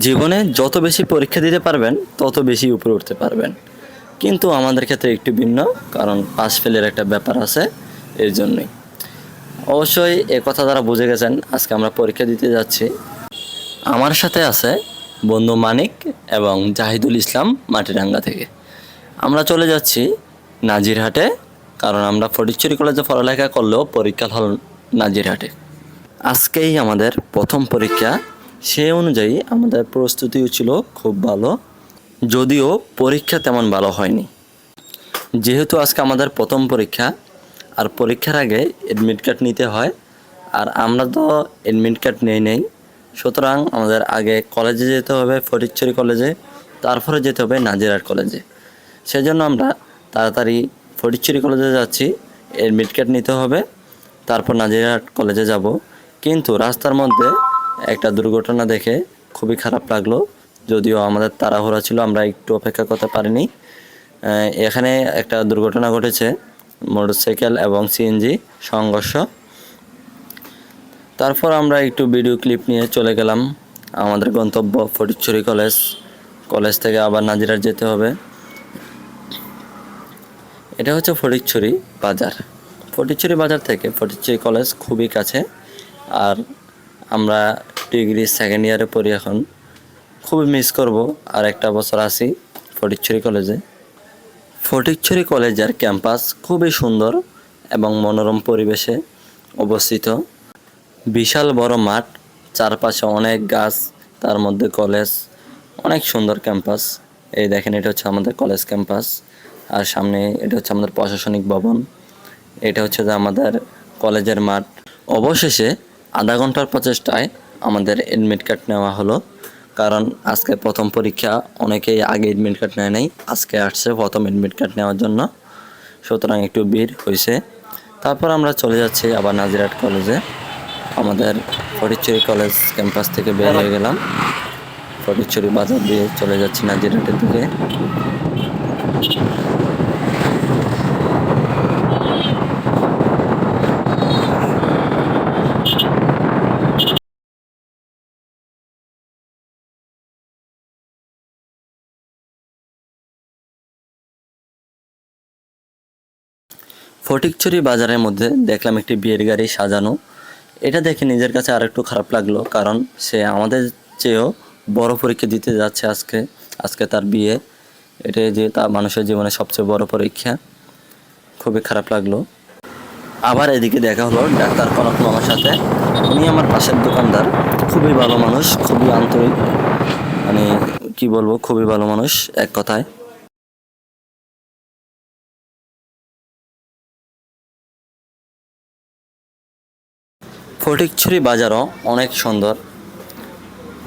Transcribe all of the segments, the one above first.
জীবনে যত বেশি পরীক্ষা দিতে পারবেন তত বেশি উপরে উঠতে পারবেন। কিন্তু আমাদের ক্ষেত্রে একটু ভিন্ন, কারণ পাস ফেলের একটা ব্যাপার আছে। এর জন্যই অবশ্যই এ কথা দ্বারা বুঝে গেছেন আজকে আমরা পরীক্ষা দিতে যাচ্ছি। আমার সাথে আছে বন্ধু মানিক এবং জাহিদুল ইসলাম মাটিরাঙ্গা থেকে। আমরা চলে যাচ্ছি নাজিরহাটে, কারণ আমরা ফটিকছড়ি কলেজে পড়ালেখা করলেও পরীক্ষা হল নাজিরহাটে। আজকেই আমাদের প্রথম পরীক্ষা, সেই অনুযায়ী আমাদের প্রস্তুতিও ছিল খুব ভালো, যদিও পরীক্ষা তেমন ভালো হয়নি। যেহেতু আজকে আমাদের প্রথম পরীক্ষা, আর পরীক্ষার আগে অ্যাডমিট কার্ড নিতে হয়, আর আমরা তো অ্যাডমিট কার্ড নেই, সুতরাং আমাদের আগে কলেজে যেতে হবে, ফটিকছড়ি কলেজে, তারপরে যেতে হবে নাজিরহাট কলেজে। সেজন্য আমরা তাড়াতাড়ি ফটিকছড়ি কলেজে যাচ্ছি, অ্যাডমিট কার্ড নিতে হবে, তারপর নাজিরহাট কলেজে যাব। কিন্তু রাস্তার মধ্যে একটা দুর্ঘটনা দেখে খুবই খারাপ লাগলো, যদিও আমাদের তাড়াহুড়া ছিল, আমরা একটু অপেক্ষা করতে পারিনি। এখানে একটা দুর্ঘটনা ঘটেছে, মোটরসাইকেল এবং সিএনজি সংঘর্ষ। তারপর আমরা একটু ভিডিও ক্লিপ নিয়ে চলে গেলাম আমাদের গন্তব্য ফটিকছড়ি কলেজ। কলেজ থেকে আবার নাজিরহাট যেতে হবে। এটা হচ্ছে ফটিকছড়ি বাজার। ফটিকছড়ি বাজার থেকে ফটিকছড়ি কলেজ খুবই কাছে। আর আমরা ডিগ্রি সেকেন্ড ইয়ারে পড়ি এখন, খুবই মিস করব। আর একটা বছর আছি ফটিকছড়ি কলেজে। ফটিকছড়ি কলেজের ক্যাম্পাস খুবই সুন্দর এবং মনোরম পরিবেশে অবস্থিত। বিশাল বড় মাঠ, চারপাশে অনেক গাছ, তার মধ্যে কলেজ, অনেক সুন্দর ক্যাম্পাস। এই দেখেন, এটা হচ্ছে আমাদের কলেজ ক্যাম্পাস। আর সামনে এটা হচ্ছে আমাদের প্রশাসনিক ভবন। এটা হচ্ছে যে আমাদের কলেজের মাঠ। অবশেষে আধা ঘন্টার প্রচেষ্টায় আমাদের অ্যাডমিট কার্ড নেওয়া হলো, কারণ আজকে প্রথম পরীক্ষা, অনেকেই আগে অ্যাডমিট কার্ড নেয় নাই, আজকে আসছে প্রথম অ্যাডমিট কার্ড নেওয়ার জন্য, সুতরাং একটু ভিড় হয়েছে। তারপর আমরা চলে যাচ্ছি আবার নাজিরহাট কলেজে। আমাদের ফটিকছড়ি কলেজ ক্যাম্পাস থেকে বের হয়ে গেলাম, ফটিকছড়ি বাজার দিয়ে চলে যাচ্ছি নাজিরহাটের দিকে। ফটিকছড়ি বাজারের মধ্যে দেখলাম একটি বিয়ের গাড়ি সাজানো। এটা দেখে নিজের কাছে আর একটু খারাপ লাগলো, কারণ সে আমাদের চেয়েও বড় পরীক্ষা দিতে যাচ্ছে আজকে তার বিয়ে। এটাই যে তার মানুষের জীবনে সবচেয়ে বড় পরীক্ষা। খুবই খারাপ লাগলো। আবার এদিকে দেখা হলো ডাক্তার কনক মামার সাথে। উনি আমার পাশের দোকানদার, খুবই ভালো মানুষ, খুবই আন্তরিক, মানে কি বলবো, খুবই ভালো মানুষ এক কথায়। ফটিকছড়ি বাজারও অনেক সুন্দর,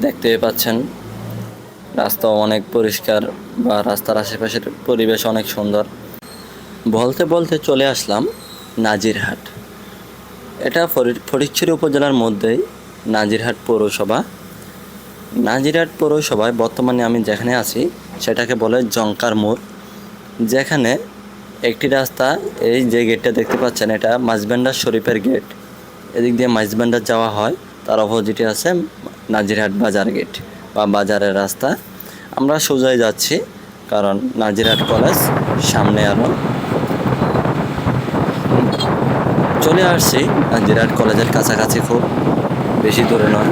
দেখতে পাচ্ছেন। রাস্তাও অনেক পরিষ্কার, বা রাস্তার আশেপাশের পরিবেশ অনেক সুন্দর। বলতে বলতে চলে আসলাম নাজিরহাট। এটা ফটিকছড়ি উপজেলার মধ্যেই নাজিরহাট পৌরসভা। নাজিরহাট পৌরসভায় বর্তমানে আমি যেখানে আছি সেটাকে বলে জঙ্কার মোড়, যেখানে একটি রাস্তা, এই যে গেটটা দেখতে পাচ্ছেন, এটা মাঝবান্ডার শরীফের গেট। এদিক দিয়ে মাঝবান্ডার যাওয়া হয়, তার অপোজিটে আছে নাজিরহাট বাজার গেট বা বাজারের রাস্তা। আমরা সোজাই যাচ্ছি, কারণ নাজিরহাট কলেজ সামনে। আরও চলে আসছি নাজিরহাট কলেজের কাছাকাছি, খুব বেশি দূরে নয়।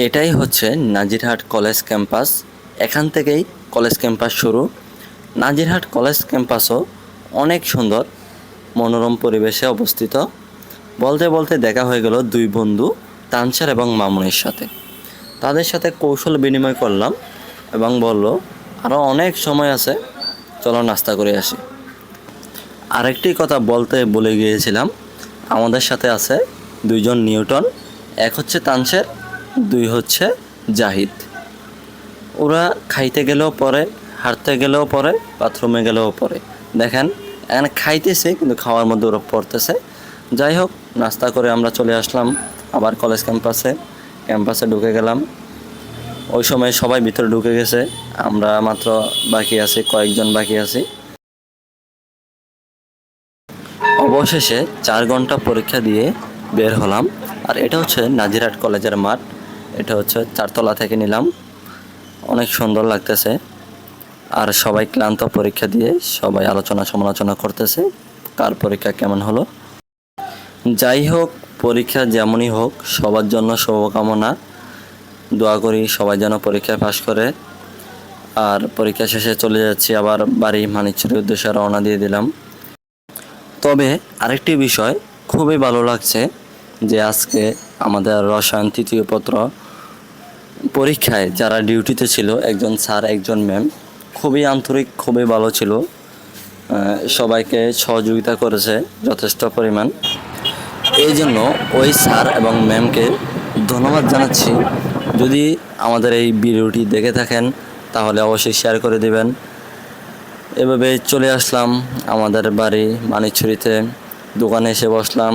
এটাই হচ্ছে নাজিরহাট কলেজ ক্যাম্পাস। এখান থেকেই কলেজ ক্যাম্পাস শুরু। নাজিরহাট কলেজ ক্যাম্পাসও অনেক সুন্দর, মনোরম পরিবেশে অবস্থিত। বলতে বলতে দেখা হয়ে গেল দুই বন্ধু, তানসার এবং মামুনের সাথে। তাদের সাথে কৌশল বিনিময় করলাম এবং বলল, আরও অনেক সময় আছে, চলো নাস্তা করে আসি। আরেকটি কথা বলতে বলে গিয়েছিলাম, আমাদের সাথে আছে দুইজন নিউটন, এক হচ্ছে তানসের, দুই হচ্ছে জাহিদ। ওরা খাইতে গেলেও পরে, হাঁটতে গেলেও পরে, বাথরুমে গেলেও পরে। দেখেন এখানে খাইতেছে, কিন্তু খাওয়ার মধ্যে ওরা পড়তেছে। যাই হোক, নাস্তা করে আমরা চলে আসলাম আবার কলেজ ক্যাম্পাসে ঢুকে গেলাম। ওই সময় সবাই ভিতরে ঢুকে গেছে, আমরা মাত্র বাকি আছি, কয়েকজন বাকি আছি। অবশেষে 4 ঘন্টা পরীক্ষা দিয়ে বের হলাম। আর এটা হচ্ছে নাজিরহাট কলেজের মাঠ। এটা হচ্ছে 4তলা থেকে নিলাম, অনেক সুন্দর লাগতেছে। আর সবাই ক্লান্ত পরীক্ষা দিয়ে সবাই আলোচনা সমালোচনা করতেছে কার পরীক্ষা কেমন হলো। যাই হোক, পরীক্ষা যেমনই হোক সবার জন্য শুভকামনা। দোয়া করি সবাই যেন পরীক্ষায় পাশ করে। আর পরীক্ষা শেষে চলে যাচ্ছি আবার বাড়ি, মানিকছড়ির উদ্দেশ্যে রওনা দিয়ে দিলাম। তবে আরেকটি বিষয় খুবই ভালো লাগছে যে আজকে আমাদের রসায়ন 3য় পত্র পরীক্ষায় যারা ডিউটিতে ছিল, একজন স্যার একজন ম্যাম, খুবই আন্তরিক, খুবই ভালো ছিল। সবাইকে সহযোগিতা করেছে যথেষ্ট পরিমাণ। এই জন্য ওই স্যার এবং ম্যামকে ধন্যবাদ জানাচ্ছি। যদি আমাদের এই ভিডিওটি দেখে থাকেন তাহলে অবশ্যই শেয়ার করে দিবেন। এভাবে চলে আসলাম আমাদের বাড়ি মানিকছড়িতে, দোকানে এসে বসলাম।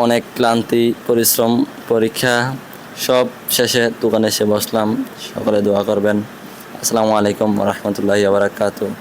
অনেক ক্লান্তি, পরিশ্রম, পরীক্ষা সব শেষে দোকানে এসে বসলাম। সকলে দোয়া করবেন। আসসালামু আলাইকুম ওয়া রাহমাতুল্লাহি ওয়া বারাকাতুহু।